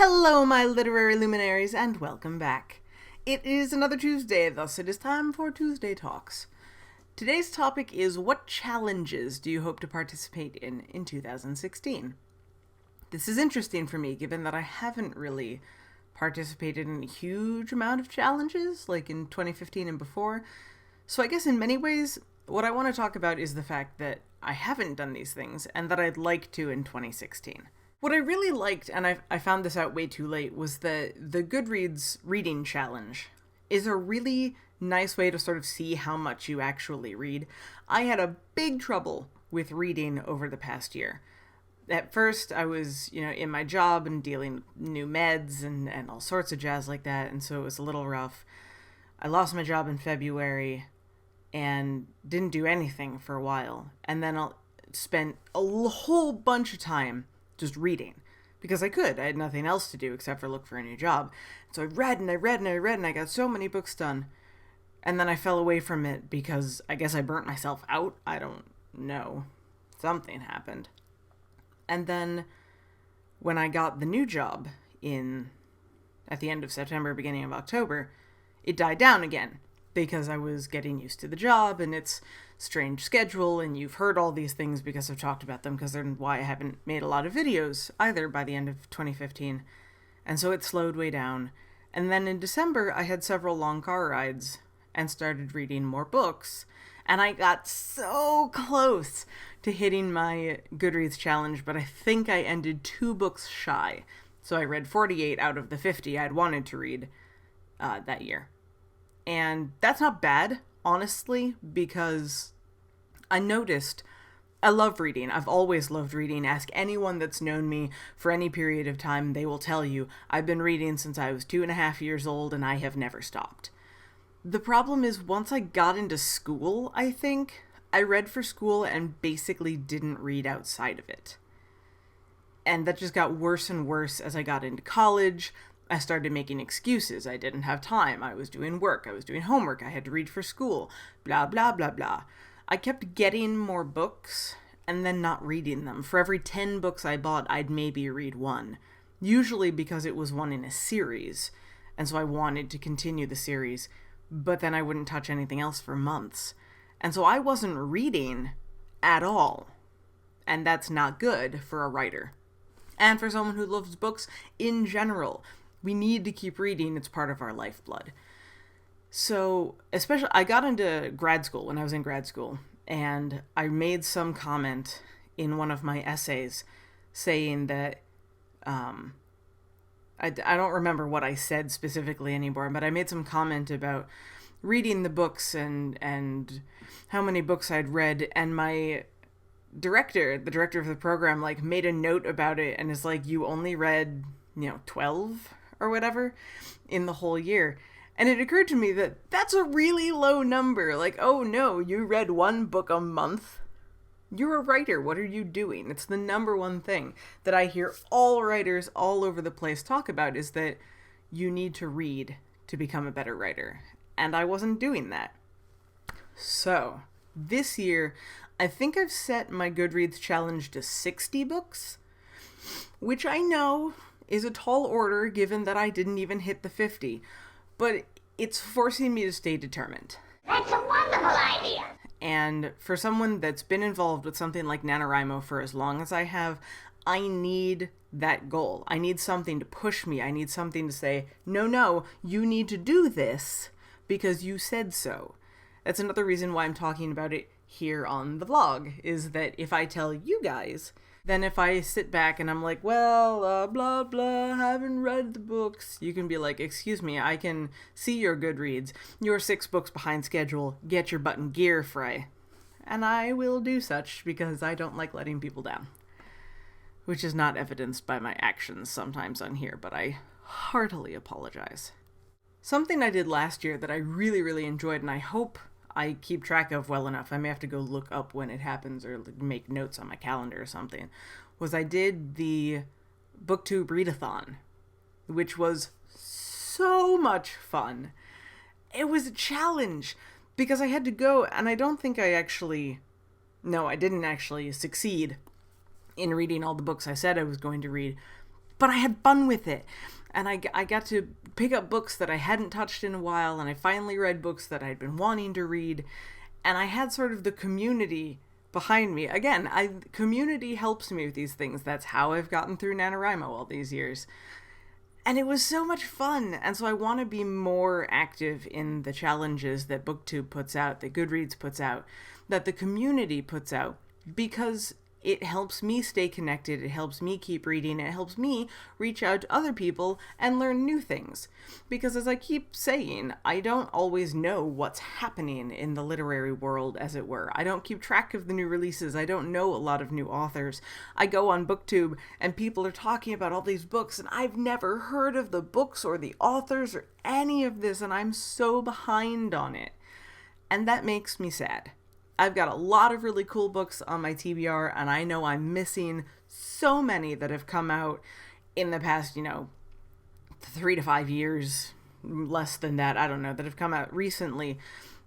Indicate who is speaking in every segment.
Speaker 1: Hello, my literary luminaries, and welcome back. It is another Tuesday, thus it is time for Tuesday Talks. Today's topic is, what challenges do you hope to participate in 2016? This is interesting for me, given that I haven't really participated in a huge amount of challenges, like in 2015 and before. So I guess in many ways, what I want to talk about is the fact that I haven't done these things, and that I'd like to in 2016. What I really liked, and I found this out way too late, was the Goodreads reading challenge is a really nice way to sort of see how much you actually read. I had a big trouble with reading over the past year. At first, I was, in my job and dealing with new meds and all sorts of jazz like that, and so it was a little rough. I lost my job in February and didn't do anything for a while, and then I spent a whole bunch of time just reading, because I had nothing else to do except for look for a new job. So I read and I read and I read and I got so many books done, and then I fell away from it because I guess I burnt myself out. I don't know. Something happened. And then when I got the new job at the end of September, beginning of October, it died down again because I was getting used to the job and its strange schedule, and you've heard all these things because I've talked about them, because they're why I haven't made a lot of videos either by the end of 2015. And so it slowed way down. And then in December, I had several long car rides and started reading more books. And I got so close to hitting my Goodreads challenge, but I think I ended 2 books shy. So I read 48 out of the 50 I'd wanted to read that year. And that's not bad, honestly, because I noticed I love reading. I've always loved reading. Ask anyone that's known me for any period of time, they will tell you I've been reading since I was 2.5 years old and I have never stopped. The problem is, once I got into school, I think, I read for school and basically didn't read outside of it. And that just got worse and worse as I got into college. I started making excuses. I didn't have time. I was doing work. I was doing homework. I had to read for school. Blah, blah, blah, blah. I kept getting more books and then not reading them. For every 10 books I bought, I'd maybe read one. Usually because it was one in a series. And so I wanted to continue the series, but then I wouldn't touch anything else for months. And so I wasn't reading at all. And that's not good for a writer. And for someone who loves books in general. We need to keep reading. It's part of our lifeblood. So, especially, I got into grad school when I was in grad school, and I made some comment in one of my essays saying that, I don't remember what I said specifically anymore, but I made some comment about reading the books and how many books I'd read, and my the director of the program, made a note about it, and is like, you only read, 12 or whatever in the whole year. And it occurred to me that that's a really low number. Oh no, you read 1 book a month? You're a writer. What are you doing? It's the number one thing that I hear all writers all over the place talk about, is that you need to read to become a better writer. And I wasn't doing that. So, this year, I think I've set my Goodreads challenge to 60 books, which I know is a tall order given that I didn't even hit the 50, but it's forcing me to stay determined.
Speaker 2: That's a wonderful idea!
Speaker 1: And for someone that's been involved with something like NaNoWriMo for as long as I have, I need that goal. I need something to push me. I need something to say, no, you need to do this because you said so. That's another reason why I'm talking about it here on the vlog, is that if I tell you guys, then if I sit back and I'm like, well, blah, blah, haven't read the books, you can be like, excuse me, I can see your Goodreads. You're 6 books behind schedule. Get your butt in gear, Frey. And I will do such because I don't like letting people down. Which is not evidenced by my actions sometimes on here, but I heartily apologize. Something I did last year that I really, really enjoyed, and I hope I keep track of well enough, I may have to go look up when it happens or make notes on my calendar or something, was I did the Booktube Readathon, which was so much fun. It was a challenge because I had to go, and I don't think I didn't actually succeed in reading all the books I said I was going to read, but I had fun with it. And I got to pick up books that I hadn't touched in a while, and I finally read books that I'd been wanting to read. And I had sort of the community behind me. Again, community helps me with these things. That's how I've gotten through NaNoWriMo all these years. And it was so much fun. And so I want to be more active in the challenges that Booktube puts out, that Goodreads puts out, that the community puts out, because it helps me stay connected, it helps me keep reading, it helps me reach out to other people and learn new things. Because as I keep saying, I don't always know what's happening in the literary world, as it were. I don't keep track of the new releases, I don't know a lot of new authors. I go on Booktube and people are talking about all these books and I've never heard of the books or the authors or any of this, and I'm so behind on it. And that makes me sad. I've got a lot of really cool books on my TBR, and I know I'm missing so many that have come out in the past, 3 to 5 years, less than that, I don't know, that have come out recently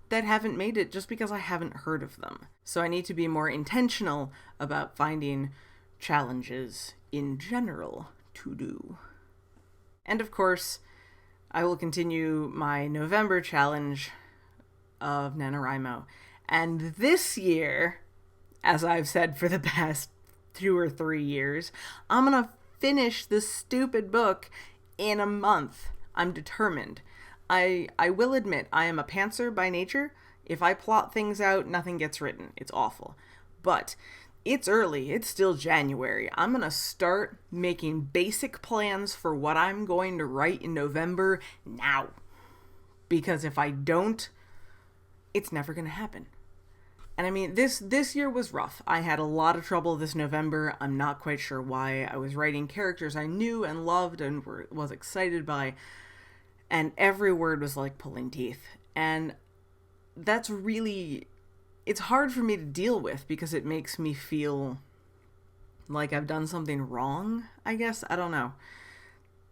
Speaker 1: that haven't made it just because I haven't heard of them. So I need to be more intentional about finding challenges in general to do. And of course, I will continue my November challenge of NaNoWriMo. And this year, as I've said for the past 2 or 3 years, I'm going to finish this stupid book in a month. I'm determined. I will admit, I am a pantser by nature. If I plot things out, nothing gets written. It's awful. But it's early. It's still January. I'm going to start making basic plans for what I'm going to write in November now. Because if I don't, it's never going to happen. And I mean, this year was rough. I had a lot of trouble this November. I'm not quite sure why. I was writing characters I knew and loved and was excited by, and every word was like pulling teeth. And that's really, it's hard for me to deal with because it makes me feel like I've done something wrong, I guess. I don't know.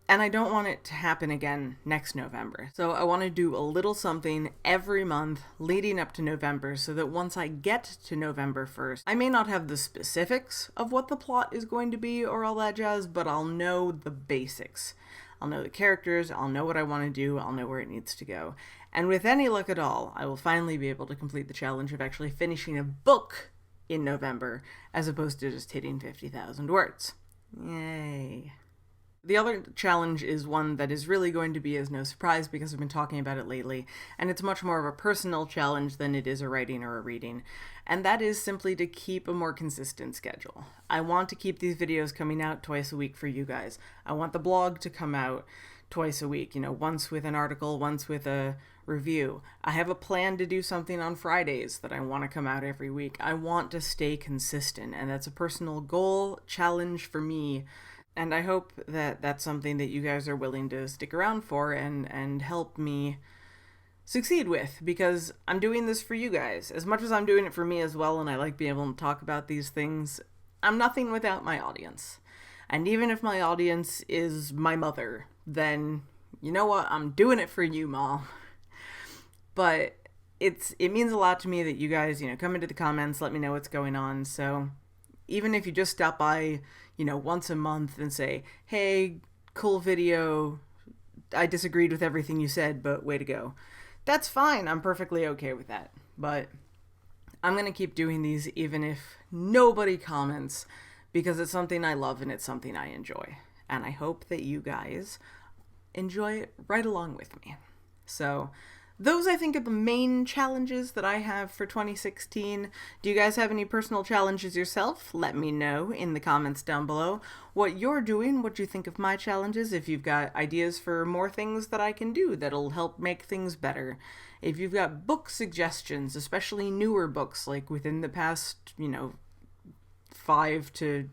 Speaker 1: And I don't want it to happen again next November. So I want to do a little something every month leading up to November so that once I get to November 1st, I may not have the specifics of what the plot is going to be or all that jazz, but I'll know the basics. I'll know the characters, I'll know what I want to do, I'll know where it needs to go. And with any luck at all, I will finally be able to complete the challenge of actually finishing a book in November as opposed to just hitting 50,000 words. Yay. The other challenge is one that is really going to be as no surprise because I've been talking about it lately, and it's much more of a personal challenge than it is a writing or a reading, and that is simply to keep a more consistent schedule. I want to keep these videos coming out twice a week for you guys. I want the blog to come out twice a week, once with an article, once with a review. I have a plan to do something on Fridays that I want to come out every week. I want to stay consistent, and that's a personal goal, challenge for me. And I hope that that's something that you guys are willing to stick around for and help me succeed with, because I'm doing this for you guys. As much as I'm doing it for me as well, and I like being able to talk about these things, I'm nothing without my audience. And even if my audience is my mother, then you know what? I'm doing it for you, Mom. But it means a lot to me that you guys, come into the comments, let me know what's going on. So even if you just stop by, once a month and say, hey, cool video, I disagreed with everything you said, but way to go. That's fine. I'm perfectly okay with that. But I'm going to keep doing these even if nobody comments, because it's something I love and it's something I enjoy. And I hope that you guys enjoy it right along with me. So those, I think, are the main challenges that I have for 2016. Do you guys have any personal challenges yourself? Let me know in the comments down below what you're doing, what you think of my challenges, if you've got ideas for more things that I can do that'll help make things better. If you've got book suggestions, especially newer books, like within the past, 5 to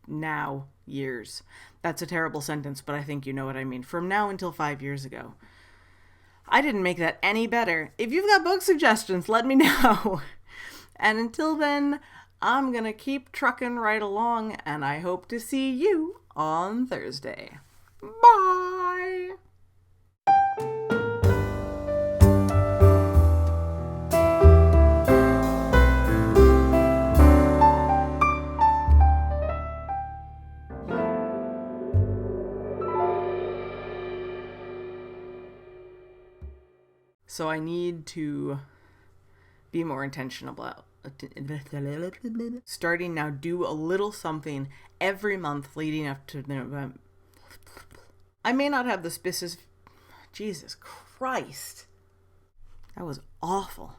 Speaker 1: now years. That's a terrible sentence, but I think you know what I mean. From now until 5 years ago. I didn't make that any better. If you've got book suggestions, let me know. And until then, I'm gonna keep trucking right along, and I hope to see you on Thursday. Bye! So I need to be more intentional about starting now. Do a little something every month leading up to November. I may not have the specific... Jesus Christ. That was awful.